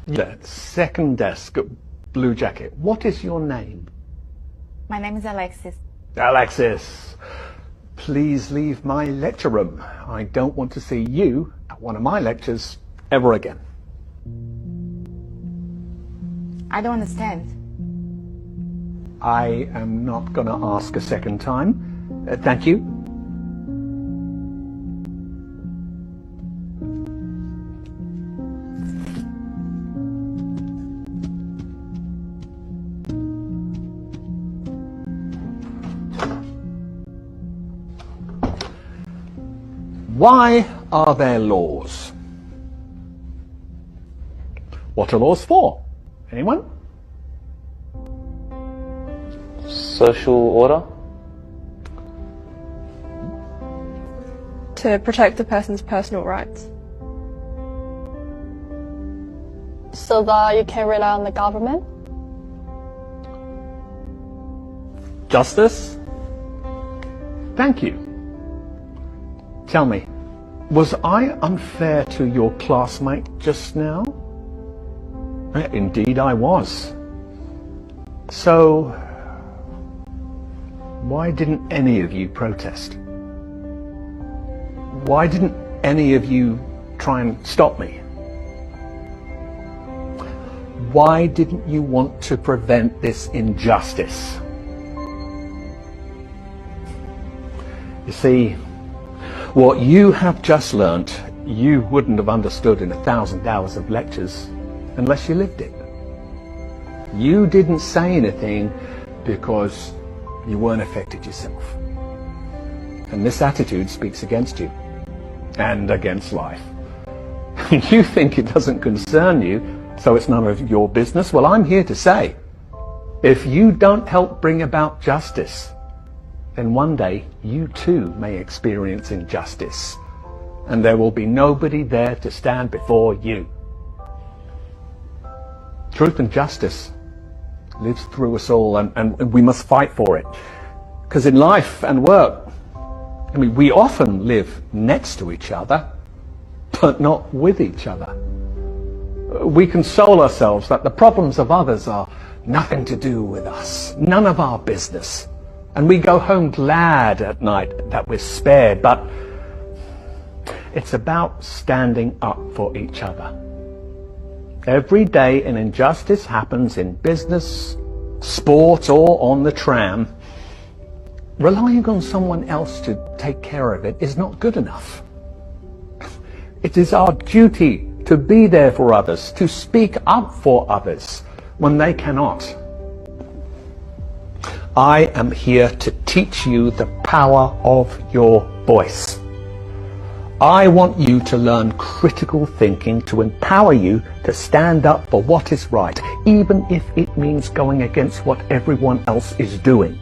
That second desk, blue jacket. What is your name? My name is Alexis. Alexis, please leave my lecture room. I don't want to see you at one of my lectures ever again. I don't understand. I am not going to ask a second time. Thank you. Why are there laws? What are laws for? Anyone? Social order? To protect the person's personal rights. So that you can rely on the government? Justice? Thank you. Tell me, was I unfair to your classmate just now? Indeed I was. So, why didn't any of you protest? Why didn't any of you try and stop me? Why didn't you want to prevent this injustice? You see, what you have just learnt, you wouldn't have understood in 1,000 hours of lectures unless you lived it. You didn't say anything because you weren't affected yourself. And this attitude speaks against you and against life. You think it doesn't concern you, so it's none of your business. Well, I'm here to say, if you don't help bring about justice, then one day you too may experience injustice, and there will be nobody there to stand before you. Truth and justice lives through us all, and we must fight for it. Because in life and work, I mean, we often live next to each other, but not with each other. We console ourselves that the problems of others are nothing to do with us, none of our business. And we go home glad at night that we're spared, but it's about standing up for each other. Every day an injustice happens in business, sport, or on the tram. Relying on someone else to take care of it is not good enough. It is our duty to be there for others, to speak up for others when they cannot. I am here to teach you the power of your voice. I want you to learn critical thinking to empower you to stand up for what is right, even if it means going against what everyone else is doing.